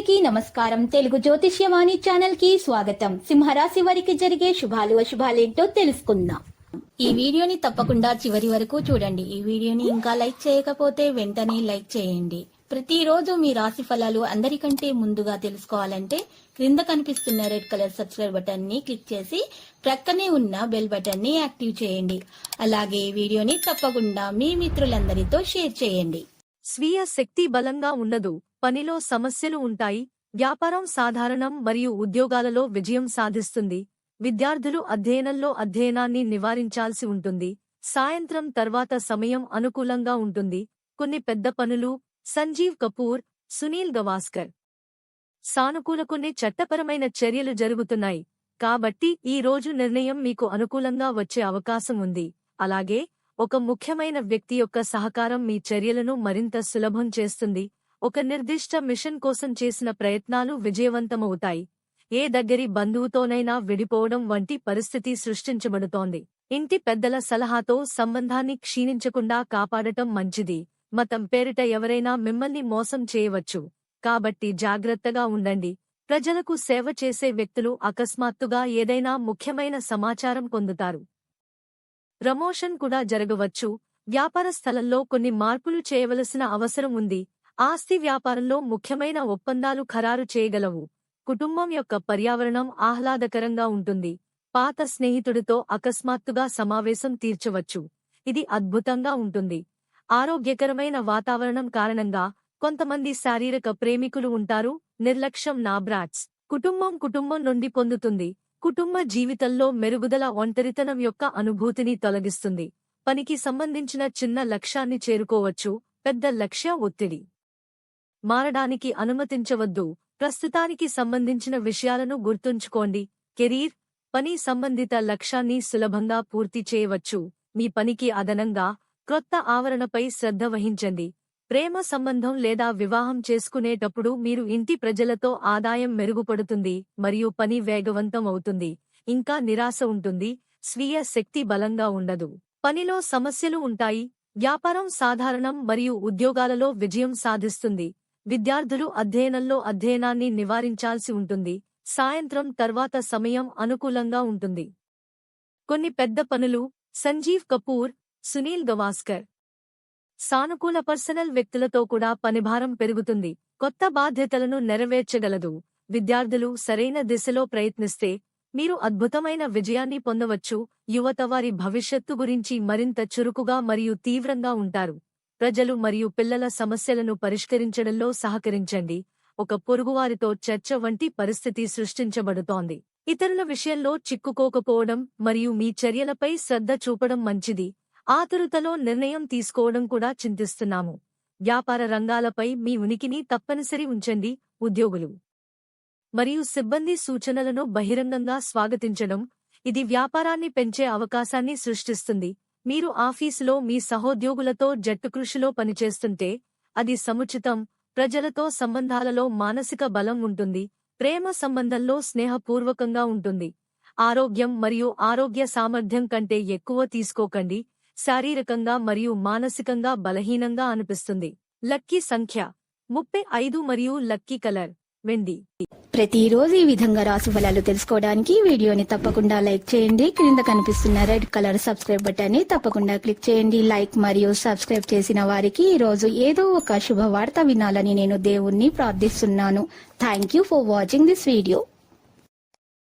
అందరికీ నమస్కారం. తెలుగు జ్యోతిష్యవాణి ఛానల్ కి స్వాగతం. సింహరాశి వారికి జరిగే శుభాలు అశుభాలేంటో తెలుసుకుందాం. ఈ వీడియోని తప్పకుండా చివరి వరకు చూడండి. ఈ వీడియోని ఇంకా లైక్ చేయకపోతే వెంటనే లైక్ చేయండి. ప్రతిరోజు మీ రాశి ఫలాలు అందరికంటే ముందుగా తెలుసుకోవాలంటే క్రింద కనిపిస్తున్న రెడ్ కలర్ సబ్స్క్రైబ్ బటన్ ని క్లిక్ చేసి ప్రక్కనే ఉన్న బెల్ బటన్ ని యాక్టివ్ చేయండి. అలాగే ఈ వీడియోని తప్పకుండా మీ మిత్రులందరితో షేర్ చేయండి. స్వీయ శక్తి బలంగా ఉండదు. పనిలో సమస్యలు ఉంటాయి. వ్యాపారం సాధారణం మరియు ఉద్యోగాలలో విజయం సాధిస్తుంది. విద్యార్థులు అధ్యయనాన్ని నివారించాల్సి ఉంటుంది. సాయంత్రం తర్వాత సమయం అనుకూలంగా ఉంటుంది. కొన్ని పెద్ద పనులు. సంజీవ్ కపూర్, సునీల్ గవాస్కర్. సానుకూల కొన్ని చట్టపరమైన చర్యలు జరుగుతున్నాయి. కాబట్టి ఈ రోజు నిర్ణయం మీకు అనుకూలంగా వచ్చే అవకాశం ఉంది. అలాగే ఒక ముఖ్యమైన వ్యక్తి యొక్క సహకారం మీ చర్యలను మరింత సులభం చేస్తుంది. ఒక నిర్దిష్ట మిషన్ కోసం చేసిన ప్రయత్నాలు విజయవంతమవుతాయి. ఏ దగ్గరి బంధువుతోనైనా విడిపోవడం వంటి పరిస్థితి సృష్టించబడుతోంది. ఇంటి పెద్దల సలహాతో సంబంధాన్ని క్షీణించకుండా కాపాడటం మంచిది. మతం పేరిట ఎవరైనా మిమ్మల్ని మోసం చేయవచ్చు. కాబట్టి జాగ్రత్తగా ఉండండి. ప్రజలకు సేవ చేసే వ్యక్తులు అకస్మాత్తుగా ఏదైనా ముఖ్యమైన సమాచారం పొందుతారు. ప్రమోషన్ కూడా జరగవచ్చు. వ్యాపార స్థలంలో కొన్ని మార్పులు చేయవలసిన అవసరం ఉంది. ఆస్తి వ్యాపారంలో ముఖ్యమైన ఒప్పందాలు ఖరారు చేయగలవు. కుటుంబం యొక్క పర్యావరణం ఆహ్లాదకరంగా ఉంటుంది. పాత స్నేహితుడితో అకస్మాత్తుగా సమావేశం తీర్చవచ్చు. ఇది అద్భుతంగా ఉంటుంది. ఆరోగ్యకరమైన వాతావరణం కారణంగా కొంతమంది శారీరక ప్రేమికులు ఉంటారు. నిర్లక్ష్యం నాబ్రాట్స్. కుటుంబం నుండి పొందుతుంది. కుటుంబ జీవితంలో మెరుగుదల ఒంటరితనం యొక్క అనుభూతిని తొలగిస్తుంది. పనికి సంబంధించిన చిన్న లక్ష్యాన్ని చేరుకోవచ్చు. పెద్ద లక్ష్య ఒత్తిడి మారడానికి అనుమతించవద్దు. ప్రస్తుతానికి సంబంధించిన విషయాలను గుర్తుంచుకోండి. కెరీర్, పని సంబంధిత లక్ష్యాన్ని సులభంగా పూర్తి చేయవచ్చు. మీ పనికి అదనంగా క్రొత్త ఆవరణపై శ్రద్ధ వహించండి. ప్రేమ సంబంధం లేదా వివాహం చేసుకునేటప్పుడు మీరు ఇంటి ప్రజలతో ఆదాయం మెరుగుపడుతుంది మరియు పని వేగవంతం అవుతుంది. ఇంకా నిరాశ ఉంటుంది. స్వీయ శక్తి బలంగా ఉండదు. పనిలో సమస్యలు ఉంటాయి. వ్యాపారం సాధారణం మరియు ఉద్యోగాలలో విజయం సాధిస్తుంది. విద్యార్థులు అధ్యయనాన్ని నివారించాల్సి ఉంటుంది. సాయంత్రం తర్వాత సమయం అనుకూలంగా ఉంటుంది. కొన్ని పెద్ద పనులు. సంజీవ్ కపూర్, సునీల్ గవాస్కర్. సానుకూల పర్సనల్ వ్యక్తులతో కూడా పనిభారం పెరుగుతుంది. కొత్త బాధ్యతలను నెరవేర్చగలదు. విద్యార్థులు సరైన దిశలో ప్రయత్నిస్తే మీరు అద్భుతమైన విజయాన్ని పొందవచ్చు. యువత వారి భవిష్యత్తు గురించి మరింత చురుకుగా మరియు తీవ్రంగా ఉంటారు. ప్రజలు మరియు పిల్లల సమస్యలను పరిష్కరించడంలో సహకరించండి. ఒక పొరుగువారితో చర్చ వంటి పరిస్థితి సృష్టించబడుతోంది. ఇతరుల విషయంలో చిక్కుకోకపోవడం మరియు మీ చర్యలపై శ్రద్ధ చూపడం మంచిది. ఆతురుతలో నిర్ణయం తీసుకోవడం కూడా చింతిస్తున్నాము. వ్యాపార రంగాలపై మీ ఉనికిని తప్పనిసరి ఉంచండి. ఉద్యోగులు మరియు సిబ్బంది సూచనలను బహిరంగంగా స్వాగతించడం. ఇది వ్యాపారాన్ని పెంచే అవకాశాన్ని సృష్టిస్తుంది. మీరు ఆఫీసులో మీ సహోద్యోగులతో జట్టుకృషిలో పనిచేస్తుంటే అది సముచితం. ప్రజలతో సంబంధాలలో మానసిక బలం ఉంటుంది. ప్రేమ సంబంధంలో స్నేహపూర్వకంగా ఉంటుంది. ఆరోగ్యం మరియు ఆరోగ్య సామర్థ్యం కంటే ఎక్కువ తీసుకోకండి. శారీరకంగా మరియు మానసికంగా బలహీనంగా అనిపిస్తుంది. లక్కీ సంఖ్య 35 మరియు లక్కీ కలర్ వెండి. ప్రతిరోజు ఈ విధంగా రాశి ఫలాలు తెలుసుకోవడానికి వీడియోని తప్పకుండా లైక్ చేయండి. క్రింద కనిపిస్తున్న రెడ్ కలర్ సబ్స్క్రైబ్ బటన్ ని తప్పకుండా క్లిక్ చేయండి. లైక్ మరియు సబ్స్క్రైబ్ చేసిన వారికి ఈ రోజు ఏదో ఒక శుభవార్త వినాలని నేను దేవుణ్ణి ప్రార్థిస్తున్నాను. Thank you for watching this video.